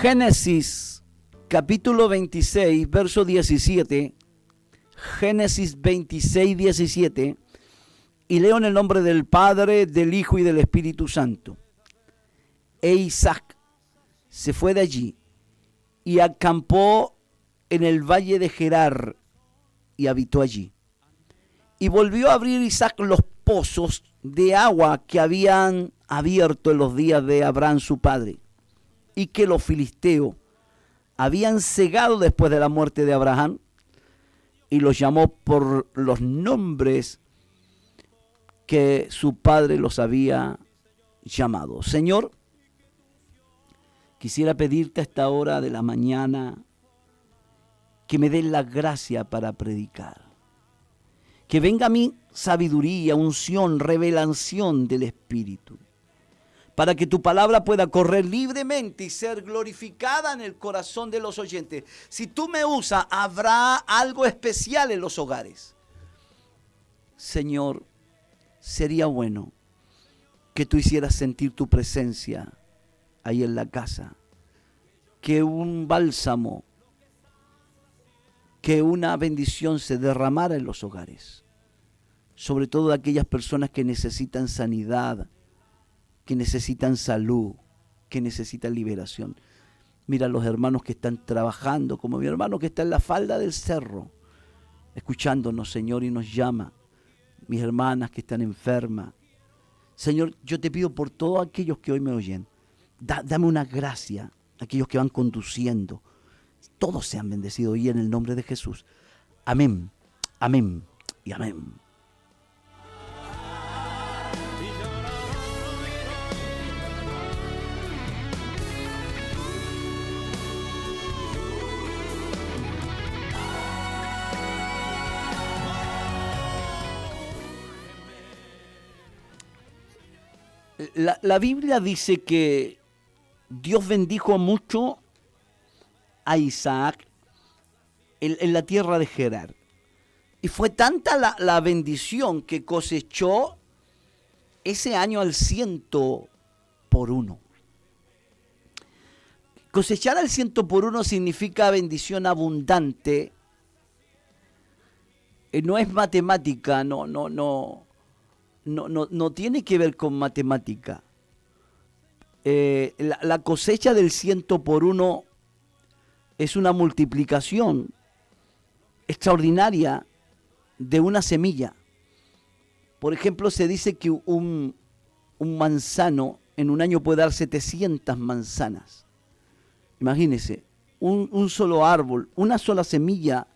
Génesis capítulo 26, verso 17. Génesis 26, 17. Y leo en el nombre del Padre, del Hijo y del Espíritu Santo. E Isaac se fue de allí y acampó en el valle de Gerar y habitó allí. Y volvió a abrir Isaac los pozos de agua que habían abierto en los días de Abraham su padre, y que los filisteos habían cegado después de la muerte de Abraham, y los llamó por los nombres que su padre los había llamado. Señor, quisiera pedirte a esta hora de la mañana que me des la gracia para predicar. Que venga a mí sabiduría, unción, revelación del Espíritu, para que tu palabra pueda correr libremente y ser glorificada en el corazón de los oyentes. Si tú me usas, habrá algo especial en los hogares. Señor, sería bueno que tú hicieras sentir tu presencia ahí en la casa, que un bálsamo, que una bendición se derramara en los hogares, sobre todo de aquellas personas que necesitan sanidad, que necesitan salud, que necesitan liberación. Mira los hermanos que están trabajando, como mi hermano que está en la falda del cerro, escuchándonos, Señor, y nos llama. Mis hermanas que están enfermas. Señor, yo te pido por todos aquellos que hoy me oyen, dame una gracia, aquellos que van conduciendo. Todos sean bendecidos hoy en el nombre de Jesús. Amén, amén y amén. La Biblia dice que Dios bendijo mucho a Isaac en la tierra de Gerar. Y fue tanta la bendición que cosechó ese año al 100 por 1. Cosechar al 100 por 1 significa bendición abundante. No es matemática, no tiene que ver con matemática. La cosecha del 100 por 1 es una multiplicación extraordinaria de una semilla. Por ejemplo, se dice que un manzano en un año puede dar 700 manzanas. Imagínense, un solo árbol, una sola semilla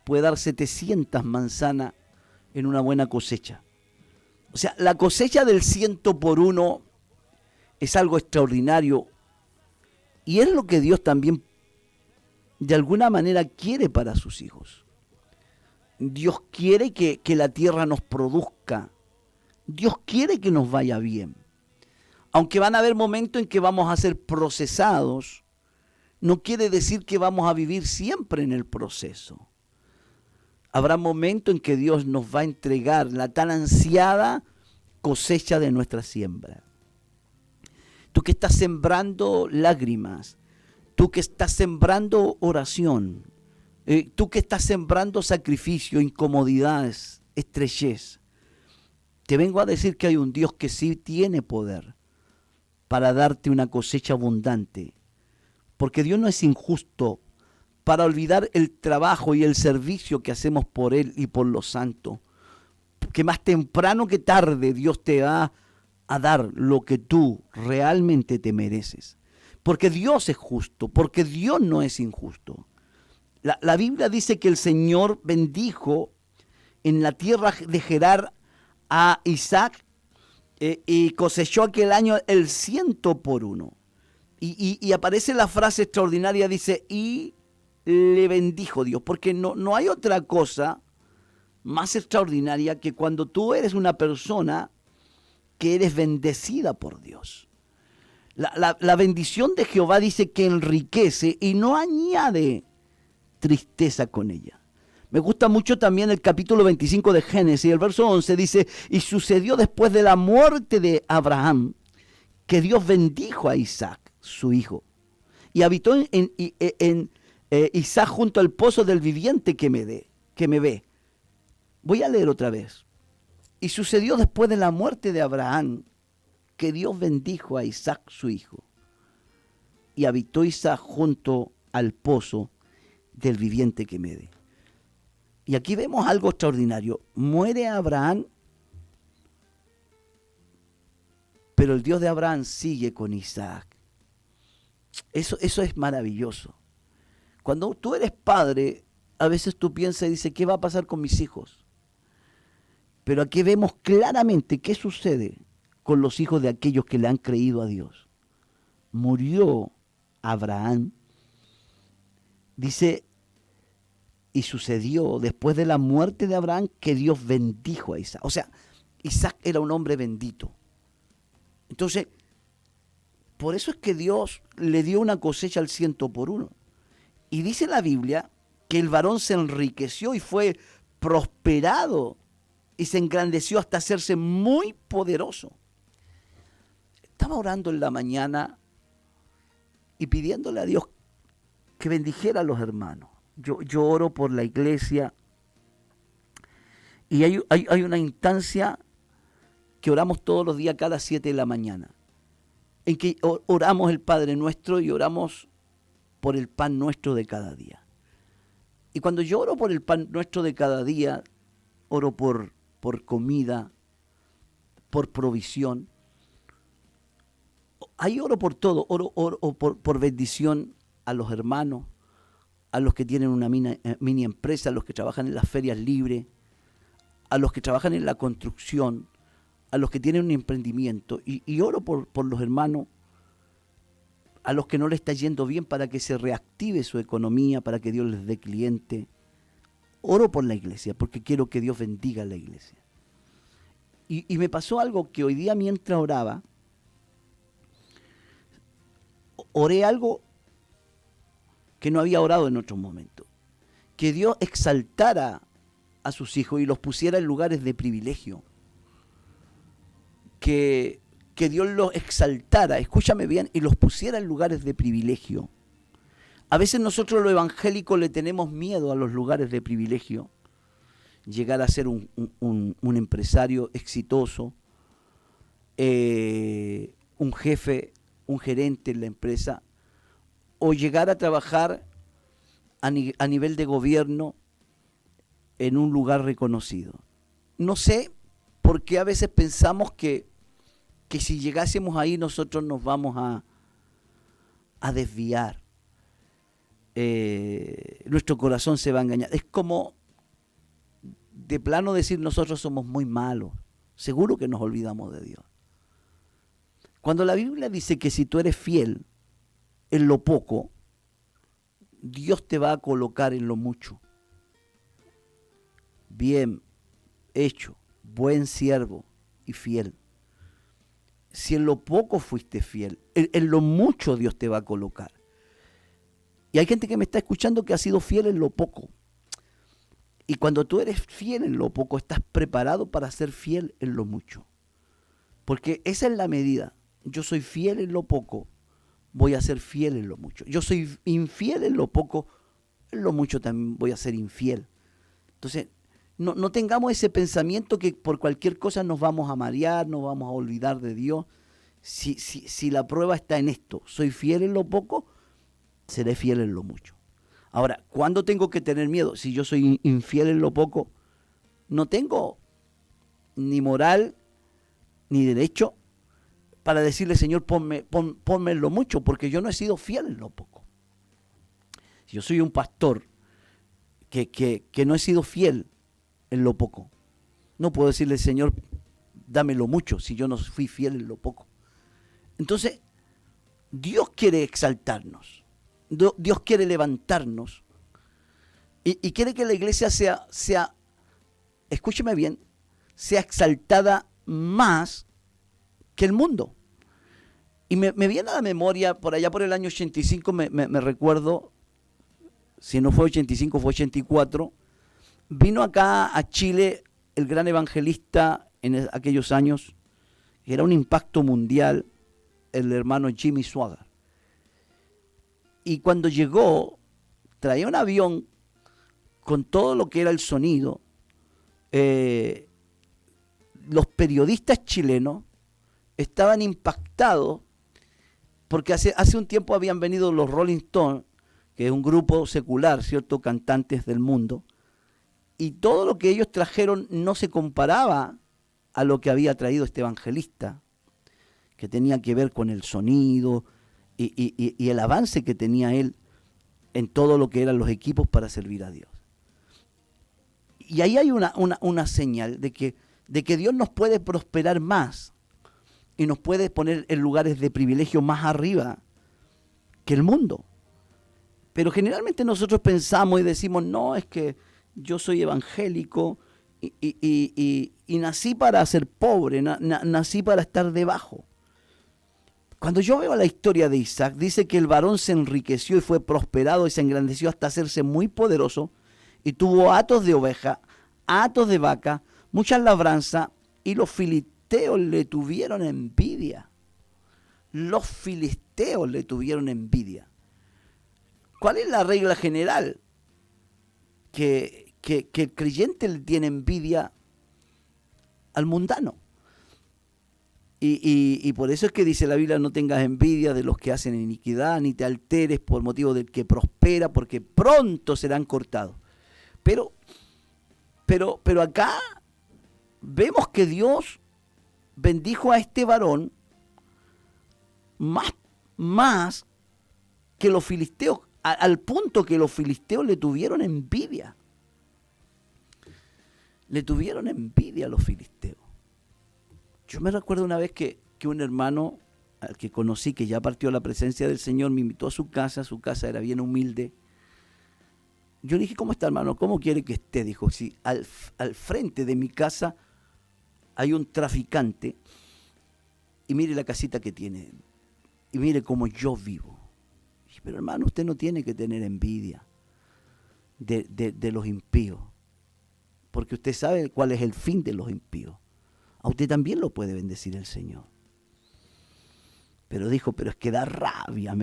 puede dar 700 manzanas en una buena cosecha. O sea, la cosecha del 100 por 1 es algo extraordinario y es lo que Dios también de alguna manera quiere para sus hijos. Dios quiere que la tierra nos produzca. Dios quiere que nos vaya bien. Aunque van a haber momentos en que vamos a ser procesados, no quiere decir que vamos a vivir siempre en el proceso. Habrá momentos en que Dios nos va a entregar la tan ansiada cosecha de nuestra siembra. Tú que estás sembrando lágrimas, tú que estás sembrando oración, tú que estás sembrando sacrificio, incomodidades, estrechez, te vengo a decir que hay un Dios que sí tiene poder para darte una cosecha abundante, porque Dios no es injusto para olvidar el trabajo y el servicio que hacemos por Él y por los santos, que más temprano que tarde Dios te va a dar lo que tú realmente te mereces. Porque Dios es justo, porque Dios no es injusto. La Biblia dice que el Señor bendijo en la tierra de Gerar a Isaac y cosechó aquel año el 100 por 1. Y aparece la frase extraordinaria, dice, y le bendijo Dios, porque no hay otra cosa más extraordinaria que cuando tú eres una persona que eres bendecida por Dios. La bendición de Jehová dice que enriquece y no añade tristeza con ella. Me gusta mucho también el capítulo 25 de Génesis, el verso 11 dice, y sucedió después de la muerte de Abraham, que Dios bendijo a Isaac, su hijo. Y habitó en Isaac junto al pozo del viviente que me ve. Voy a leer otra vez. Y sucedió después de la muerte de Abraham que Dios bendijo a Isaac su hijo. Y habitó Isaac junto al pozo del viviente que me ve. Y aquí vemos algo extraordinario. Muere Abraham, pero el Dios de Abraham sigue con Isaac. Eso es maravilloso. Cuando tú eres padre, a veces tú piensas y dices, ¿qué va a pasar con mis hijos? Pero aquí vemos claramente qué sucede con los hijos de aquellos que le han creído a Dios. Murió Abraham, dice, y sucedió después de la muerte de Abraham que Dios bendijo a Isaac. O sea, Isaac era un hombre bendito. Entonces, por eso es que Dios le dio una cosecha al 100 por 1. Y dice la Biblia que el varón se enriqueció y fue prosperado y se engrandeció hasta hacerse muy poderoso. Estaba orando en la mañana y pidiéndole a Dios que bendijera a los hermanos. Yo oro por la iglesia y hay una instancia que oramos todos los días cada 7 de la mañana, en que oramos el Padre Nuestro y oramos por el pan nuestro de cada día. Y cuando yo oro por el pan nuestro de cada día, oro por comida, por provisión. Ahí oro por todo, oro por bendición a los hermanos, a los que tienen una mini empresa, a los que trabajan en las ferias libres, a los que trabajan en la construcción, a los que tienen un emprendimiento. Y oro por los hermanos, a los que no les está yendo bien, para que se reactive su economía, para que Dios les dé cliente. Oro por la iglesia, porque quiero que Dios bendiga a la iglesia. Y me pasó algo que hoy día mientras oraba, oré algo que no había orado en otros momentos. Que Dios exaltara a sus hijos y los pusiera en lugares de privilegio. Que Dios los exaltara, escúchame bien, y los pusiera en lugares de privilegio. A veces nosotros los evangélicos le tenemos miedo a los lugares de privilegio. Llegar a ser un empresario exitoso, un jefe, un gerente en la empresa, o llegar a trabajar a nivel de gobierno en un lugar reconocido. No sé por qué a veces pensamos que si llegásemos ahí nosotros nos vamos a desviar. Nuestro corazón se va a engañar. Es como de plano decir nosotros somos muy malos. Seguro que nos olvidamos de Dios. Cuando la Biblia dice que si tú eres fiel en lo poco, Dios te va a colocar en lo mucho. Bien hecho, buen siervo y fiel. Si en lo poco fuiste fiel, en lo mucho Dios te va a colocar. Y hay gente que me está escuchando que ha sido fiel en lo poco. Y cuando tú eres fiel en lo poco, estás preparado para ser fiel en lo mucho. Porque esa es la medida. Yo soy fiel en lo poco, voy a ser fiel en lo mucho. Yo soy infiel en lo poco, en lo mucho también voy a ser infiel. Entonces, no tengamos ese pensamiento que por cualquier cosa nos vamos a marear, nos vamos a olvidar de Dios. Si la prueba está en esto, soy fiel en lo poco, seré fiel en lo mucho. Ahora, ¿cuándo tengo que tener miedo? Si yo soy infiel en lo poco, no tengo ni moral ni derecho para decirle, Señor, ponme en lo mucho, porque yo no he sido fiel en lo poco. Si yo soy un pastor que no he sido fiel en lo poco, no puedo decirle, Señor, dame lo mucho, si yo no fui fiel en lo poco. Entonces, Dios quiere exaltarnos. Dios quiere levantarnos y quiere que la iglesia sea, escúcheme bien, sea exaltada más que el mundo. Y me viene a la memoria, por allá por el año 85, me recuerdo, si no fue 85, fue 84, vino acá a Chile el gran evangelista en aquellos años, que era un impacto mundial, el hermano Jimmy Swaggart. Y cuando llegó, traía un avión con todo lo que era el sonido. Los periodistas chilenos estaban impactados porque hace un tiempo habían venido los Rolling Stones, que es un grupo secular, ¿cierto?, cantantes del mundo, y todo lo que ellos trajeron no se comparaba a lo que había traído este evangelista, que tenía que ver con el sonido y el avance que tenía él en todo lo que eran los equipos para servir a Dios. Y ahí hay una señal de que Dios nos puede prosperar más y nos puede poner en lugares de privilegio más arriba que el mundo. Pero generalmente nosotros pensamos y decimos, no, es que yo soy evangélico y nací para ser pobre, nací para estar debajo. Cuando yo veo la historia de Isaac, dice que el varón se enriqueció y fue prosperado y se engrandeció hasta hacerse muy poderoso y tuvo hatos de oveja, hatos de vaca, muchas labranzas, y los filisteos le tuvieron envidia. Los filisteos le tuvieron envidia. ¿Cuál es la regla general? Que el creyente le tiene envidia al mundano. Y por eso es que dice la Biblia, no tengas envidia de los que hacen iniquidad, ni te alteres por motivo del que prospera, porque pronto serán cortados. Pero acá vemos que Dios bendijo a este varón más que los filisteos, al punto que los filisteos le tuvieron envidia. Le tuvieron envidia a los filisteos. Yo me recuerdo una vez que un hermano al que conocí, que ya partió a la presencia del Señor, me invitó a su casa era bien humilde. Yo le dije, ¿cómo está, hermano? ¿Cómo quiere que esté? Dijo, si al frente de mi casa hay un traficante y mire la casita que tiene y mire cómo yo vivo. Dije, pero hermano, usted no tiene que tener envidia de los impíos, porque usted sabe cuál es el fin de los impíos. A usted también lo puede bendecir el Señor. Pero dijo, pero es que da rabia.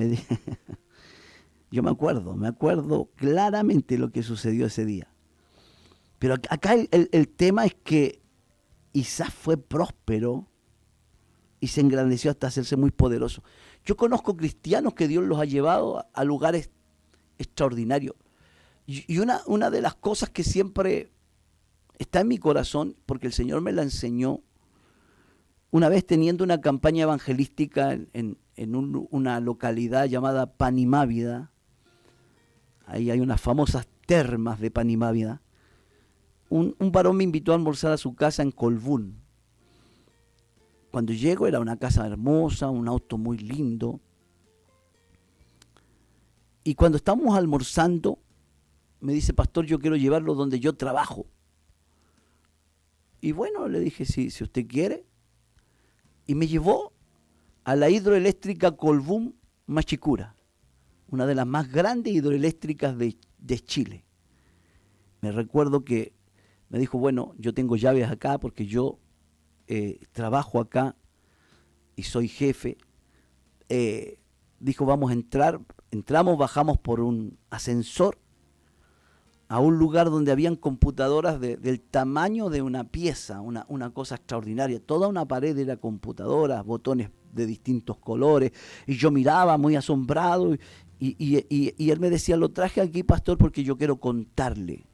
Yo me acuerdo claramente lo que sucedió ese día. Pero acá el tema es que Isaac fue próspero y se engrandeció hasta hacerse muy poderoso. Yo conozco cristianos que Dios los ha llevado a lugares extraordinarios. Y una de las cosas que siempre está en mi corazón, porque el Señor me la enseñó, una vez teniendo una campaña evangelística en una localidad llamada Panimávida. Ahí hay unas famosas termas de Panimávida. Un varón me invitó a almorzar a su casa en Colbún. Cuando llego era una casa hermosa, un auto muy lindo. Y cuando estamos almorzando, me dice, pastor, yo quiero llevarlo donde yo trabajo. Y bueno, le dije, si usted quiere. Y me llevó a la hidroeléctrica Colbún Machicura, una de las más grandes hidroeléctricas de Chile. Me recuerdo que me dijo, bueno, yo tengo llaves acá porque yo trabajo acá y soy jefe. Dijo, vamos a entrar. Entramos, bajamos por un ascensor a un lugar donde habían computadoras del tamaño de una pieza, una cosa extraordinaria. Toda una pared era computadoras, botones de distintos colores, y yo miraba muy asombrado, y él me decía, lo traje aquí, pastor, porque yo quiero contarle.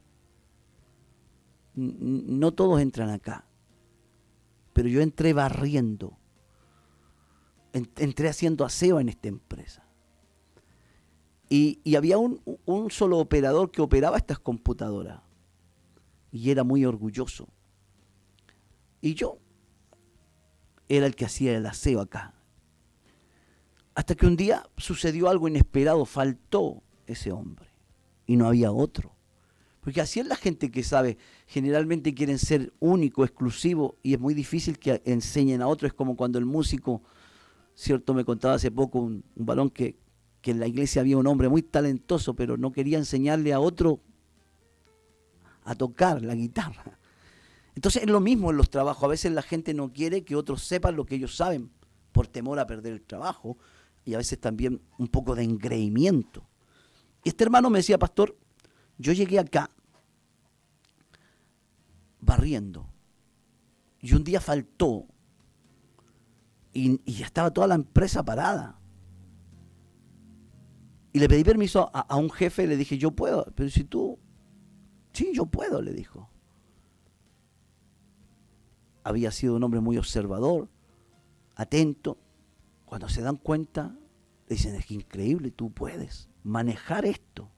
No todos entran acá, pero yo entré barriendo, entré haciendo aseo en esta empresa. Y había un solo operador que operaba estas computadoras. Y era muy orgulloso. Y yo era el que hacía el aseo acá. Hasta que un día sucedió algo inesperado, faltó ese hombre. Y no había otro. Porque así es la gente que sabe, generalmente quieren ser único, exclusivo, y es muy difícil que enseñen a otro. Es como cuando el músico, cierto, me contaba hace poco un varón que en la iglesia había un hombre muy talentoso, pero no quería enseñarle a otro a tocar la guitarra. Entonces es lo mismo en los trabajos. A veces la gente no quiere que otros sepan lo que ellos saben por temor a perder el trabajo. y a veces también un poco de engreimiento. Y este hermano me decía, pastor, yo llegué acá barriendo y un día faltó y ya estaba toda la empresa parada. Y le pedí permiso a un jefe, le dije, yo puedo, pero si tú, sí, yo puedo, le dijo. Había sido un hombre muy observador, atento. Cuando se dan cuenta, le dicen, es que increíble, tú puedes manejar esto.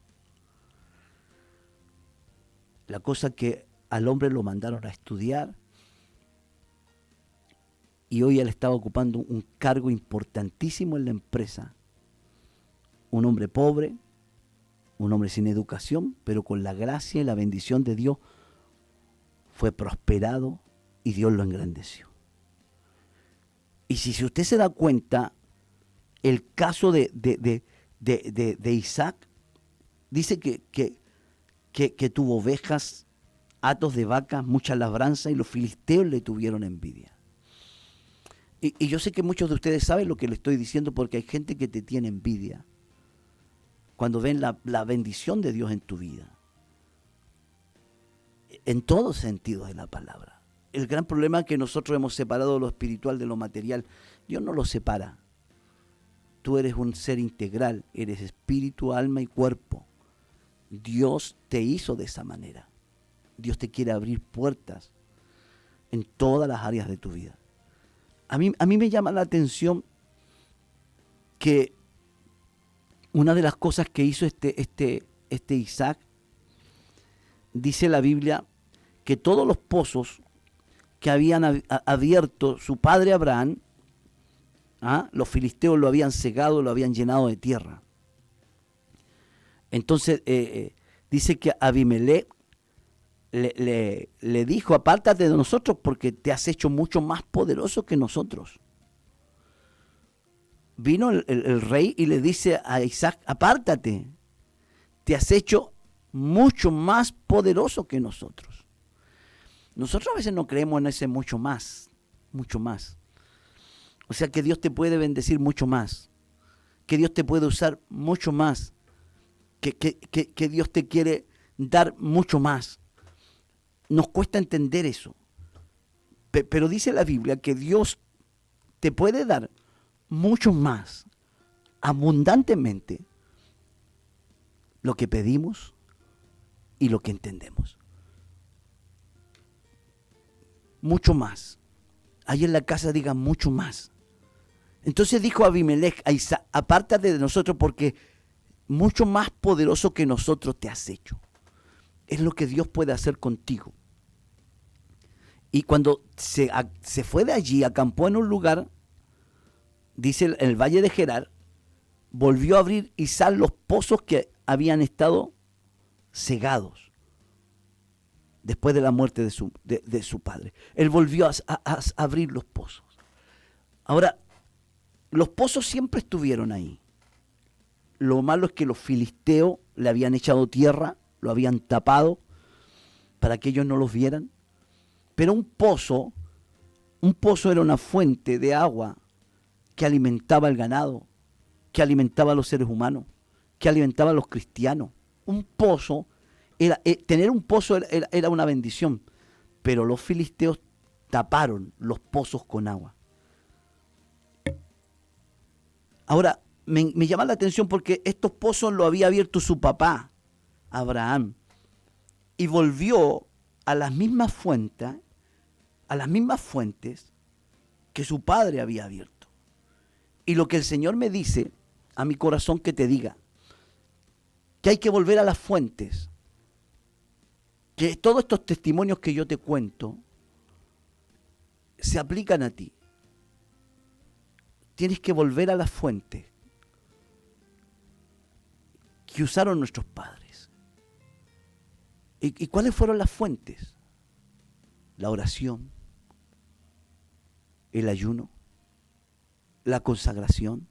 La cosa que al hombre lo mandaron a estudiar y hoy él estaba ocupando un cargo importantísimo en la empresa. Un hombre pobre, un hombre sin educación, pero con la gracia y la bendición de Dios fue prosperado y Dios lo engrandeció. Y si usted se da cuenta, el caso de Isaac dice que tuvo ovejas, hatos de vacas, mucha labranza, y los filisteos le tuvieron envidia. Y yo sé que muchos de ustedes saben lo que le estoy diciendo, porque hay gente que te tiene envidia cuando ven la bendición de Dios en tu vida, en todo sentido de la palabra. El gran problema es que nosotros hemos separado lo espiritual de lo material. Dios no lo separa. Tú eres un ser integral, eres espíritu, alma y cuerpo. Dios te hizo de esa manera. Dios te quiere abrir puertas en todas las áreas de tu vida. A mí me llama la atención que una de las cosas que hizo este Isaac, dice la Biblia, que todos los pozos que habían abierto su padre Abraham, los filisteos lo habían cegado, lo habían llenado de tierra. Entonces dice que Abimelech le dijo, apártate de nosotros porque te has hecho mucho más poderoso que nosotros. Vino el rey y le dice a Isaac, apártate, te has hecho mucho más poderoso que nosotros. Nosotros a veces no creemos en ese mucho más, mucho más. O sea que Dios te puede bendecir mucho más, que Dios te puede usar mucho más, que Dios te quiere dar mucho más. Nos cuesta entender eso, pero dice la Biblia que Dios te puede dar mucho más, abundantemente, lo que pedimos y lo que entendemos. Mucho más. Ahí en la casa digan mucho más. Entonces dijo Abimelech a Isaac, apártate de nosotros porque mucho más poderoso que nosotros te has hecho. Es lo que Dios puede hacer contigo. Y cuando se fue de allí, acampó en un lugar, dice en el valle de Gerar, volvió a abrir Isaac los pozos que habían estado cegados después de la muerte de su padre. Él volvió a abrir los pozos. Ahora, los pozos siempre estuvieron ahí. Lo malo es que los filisteos le habían echado tierra, lo habían tapado para que ellos no los vieran. Pero un pozo era una fuente de agua que alimentaba al ganado, que alimentaba a los seres humanos, que alimentaba a los cristianos. Un pozo, tener un pozo era una bendición, pero los filisteos taparon los pozos con agua. Ahora, me llama la atención porque estos pozos los había abierto su papá, Abraham, y volvió a las mismas fuentes que su padre había abierto. Y lo que el Señor me dice a mi corazón que te diga, que hay que volver a las fuentes, que todos estos testimonios que yo te cuento se aplican a ti. Tienes que volver a las fuentes que usaron nuestros padres. ¿Y cuáles fueron las fuentes? La oración, el ayuno, la consagración.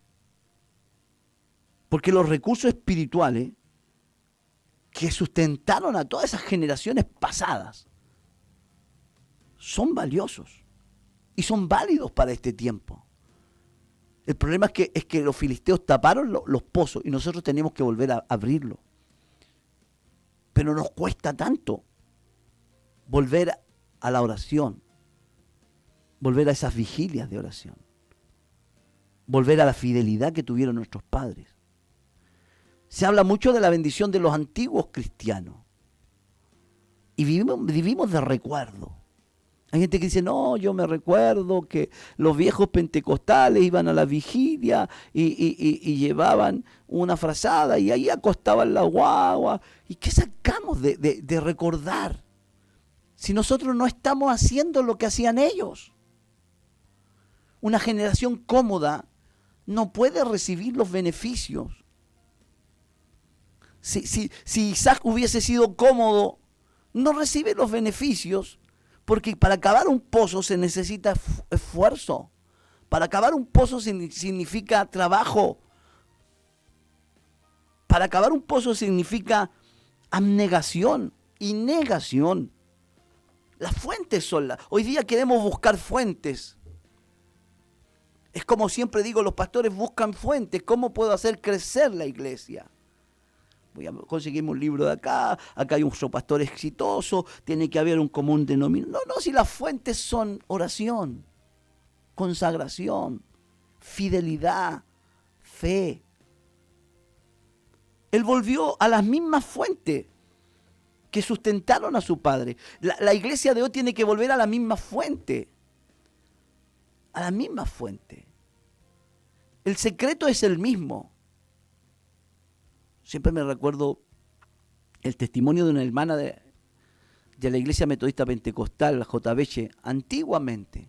Porque los recursos espirituales que sustentaron a todas esas generaciones pasadas son valiosos y son válidos para este tiempo. El problema es que los filisteos taparon los pozos y nosotros tenemos que volver a abrirlos. Pero nos cuesta tanto volver a la oración, volver a esas vigilias de oración, volver a la fidelidad que tuvieron nuestros padres. Se habla mucho de la bendición de los antiguos cristianos y vivimos de recuerdo. Hay gente que dice, no, yo me recuerdo que los viejos pentecostales iban a la vigilia y llevaban una frazada y ahí acostaban la guagua. ¿Y qué sacamos de recordar? Si nosotros no estamos haciendo lo que hacían ellos. Una generación cómoda no puede recibir los beneficios. Si Isaac hubiese sido cómodo, no recibe los beneficios. Porque para cavar un pozo se necesita esfuerzo. Para cavar un pozo significa trabajo. Para cavar un pozo significa abnegación y negación. Las fuentes son las... Hoy día queremos buscar fuentes. Es como siempre digo, los pastores buscan fuentes. ¿Cómo puedo hacer crecer la iglesia? Voy a conseguirme un libro de acá hay un pastor exitoso, tiene que haber un común denominador. No, si las fuentes son oración, consagración, fidelidad, fe. Él volvió a las mismas fuentes que sustentaron a su padre. La iglesia de hoy tiene que volver a la misma fuente. A la misma fuente. El secreto es el mismo. Siempre me recuerdo el testimonio de una hermana de la Iglesia Metodista Pentecostal, la JBC, antiguamente.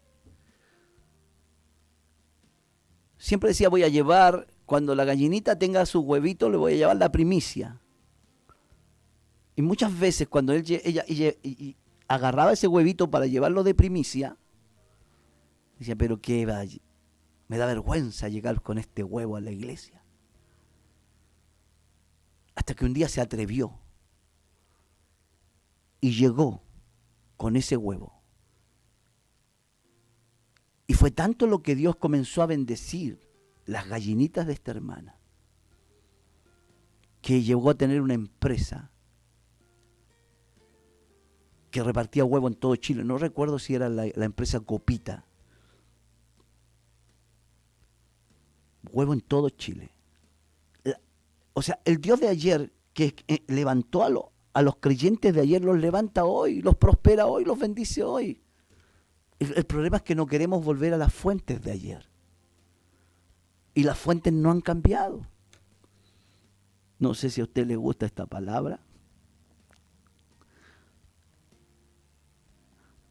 Siempre decía, voy a llevar, cuando la gallinita tenga su huevito, le voy a llevar la primicia. Y muchas veces cuando ella agarraba ese huevito para llevarlo de primicia, decía, pero qué va, me da vergüenza llegar con este huevo a la iglesia. Hasta que un día se atrevió y llegó con ese huevo. Y fue tanto lo que Dios comenzó a bendecir las gallinitas de esta hermana, que llegó a tener una empresa que repartía huevo en todo Chile. No recuerdo si era la empresa Copita. Huevo en todo Chile. O sea, el Dios de ayer que levantó a los creyentes de ayer, los levanta hoy, los prospera hoy, los bendice hoy. El problema es que no queremos volver a las fuentes de ayer. Y las fuentes no han cambiado. No sé si a usted le gusta esta palabra.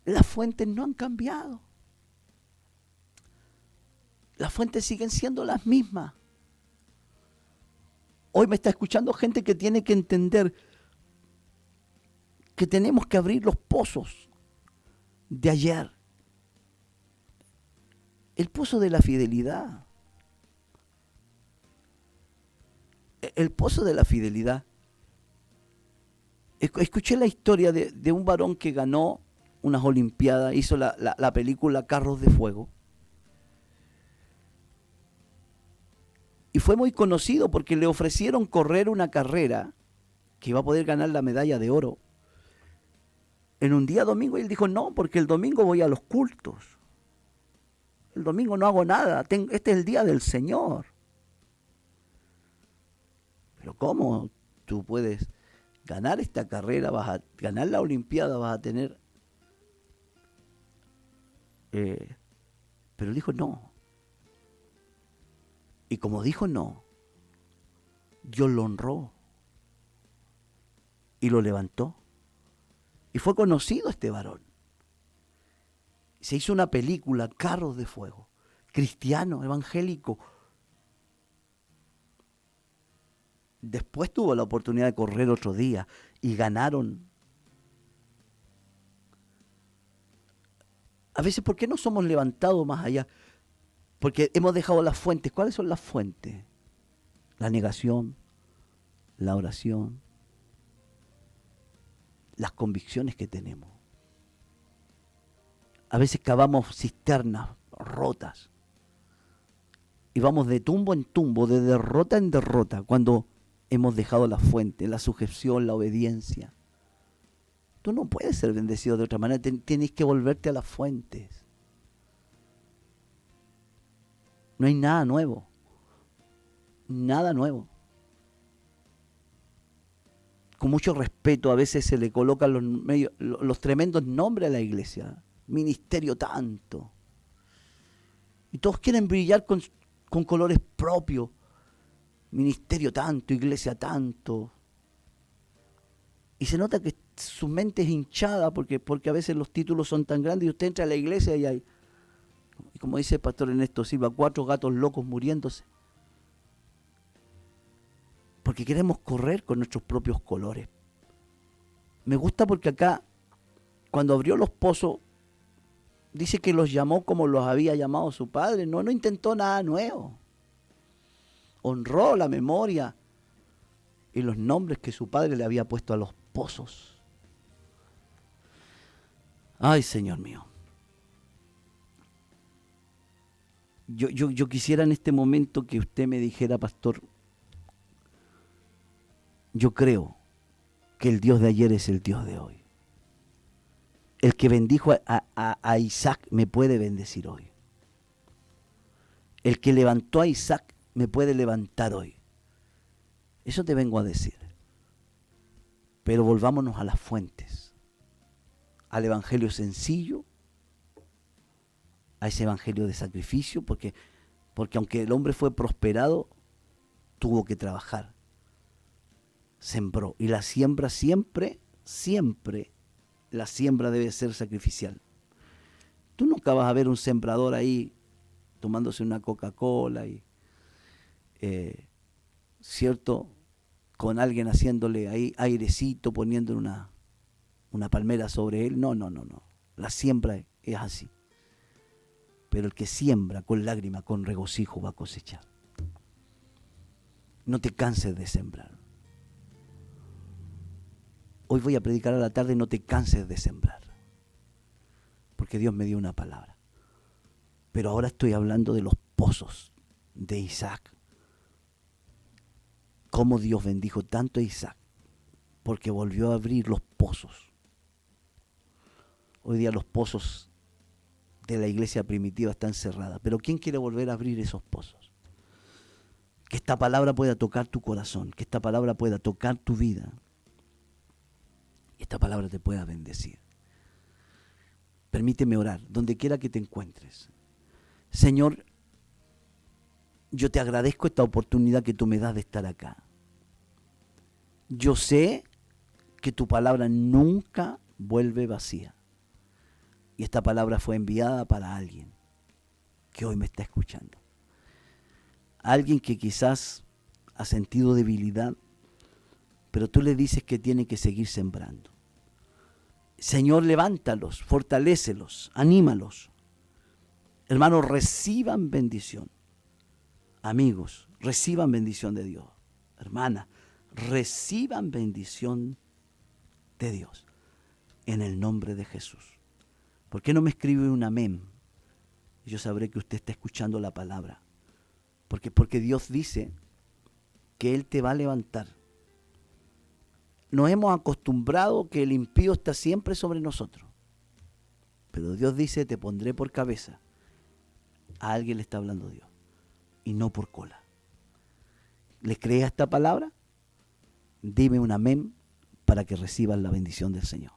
Las fuentes no han cambiado. Las fuentes siguen siendo las mismas. Hoy me está escuchando gente que tiene que entender que tenemos que abrir los pozos de ayer. El pozo de la fidelidad. El pozo de la fidelidad. Escuché la historia de un varón que ganó unas olimpiadas, hizo la película Carros de Fuego. Y fue muy conocido porque le ofrecieron correr una carrera que iba a poder ganar la medalla de oro en un día domingo. Y él dijo, no, porque el domingo voy a los cultos. El domingo no hago nada, este es el día del Señor. Pero ¿cómo tú puedes ganar esta carrera, vas a ganar la olimpiada, vas a tener... Pero él dijo no. Y como dijo no, Dios lo honró y lo levantó. Y fue conocido este varón. Se hizo una película, Carros de Fuego, cristiano, evangélico. Después tuvo la oportunidad de correr otro día y ganaron. A veces, ¿por qué no somos levantados más allá? Porque hemos dejado las fuentes. ¿Cuáles son las fuentes? La negación, la oración, las convicciones que tenemos. A veces cavamos cisternas rotas Y vamos de tumbo en tumbo, de derrota en derrota, cuando hemos dejado la fuente, la sujeción, la obediencia. Tú no puedes ser bendecido de otra manera, tienes que volverte a las fuentes. No hay nada nuevo. Nada nuevo. Con mucho respeto a veces se le colocan los tremendos nombres a la iglesia. Ministerio tanto. Y todos quieren brillar con colores propios. Ministerio tanto, iglesia tanto. Y se nota que su mente es hinchada porque a veces los títulos son tan grandes y usted entra a la iglesia y hay, y como dice el pastor Ernesto Silva, 4 gatos locos muriéndose. Porque queremos correr con nuestros propios colores. Me gusta porque acá, cuando abrió los pozos, dice que los llamó como los había llamado su padre. No intentó nada nuevo. Honró la memoria y los nombres que su padre le había puesto a los pozos. Ay, Señor mío. Yo quisiera en este momento que usted me dijera, pastor, yo creo que el Dios de ayer es el Dios de hoy. El que bendijo a Isaac me puede bendecir hoy. El que levantó a Isaac me puede levantar hoy. Eso te vengo a decir. Pero volvámonos a las fuentes, al evangelio sencillo, a ese evangelio de sacrificio, porque aunque el hombre fue prosperado, tuvo que trabajar. Sembró. Y la siembra siempre, la siembra debe ser sacrificial. Tú nunca vas a ver un sembrador ahí tomándose una Coca-Cola y, ¿cierto?, con alguien haciéndole ahí airecito, poniendo una palmera sobre él. No. La siembra es así. Pero el que siembra con lágrima, con regocijo, va a cosechar. No te canses de sembrar. Hoy voy a predicar a la tarde, no te canses de sembrar. Porque Dios me dio una palabra. Pero ahora estoy hablando de los pozos de Isaac. Cómo Dios bendijo tanto a Isaac, porque volvió a abrir los pozos. Hoy día los pozos de la iglesia primitiva están cerradas, pero ¿quién quiere volver a abrir esos pozos? Que esta palabra pueda tocar tu corazón, que esta palabra pueda tocar tu vida, y esta palabra te pueda bendecir. Permíteme orar, donde quiera que te encuentres. Señor, yo te agradezco esta oportunidad que tú me das de estar acá. Yo sé que tu palabra nunca vuelve vacía. Y esta palabra fue enviada para alguien que hoy me está escuchando. Alguien que quizás ha sentido debilidad, pero tú le dices que tiene que seguir sembrando. Señor, levántalos, fortalécelos, anímalos. Hermanos, reciban bendición. Amigos, reciban bendición de Dios. Hermana, reciban bendición de Dios. En el nombre de Jesús. ¿Por qué no me escribe un amén? Yo sabré que usted está escuchando la palabra. Porque Dios dice que Él te va a levantar. Nos hemos acostumbrado que el impío está siempre sobre nosotros. Pero Dios dice, te pondré por cabeza. A alguien le está hablando Dios. Y no por cola. ¿Le crees a esta palabra? Dime un amén para que recibas la bendición del Señor.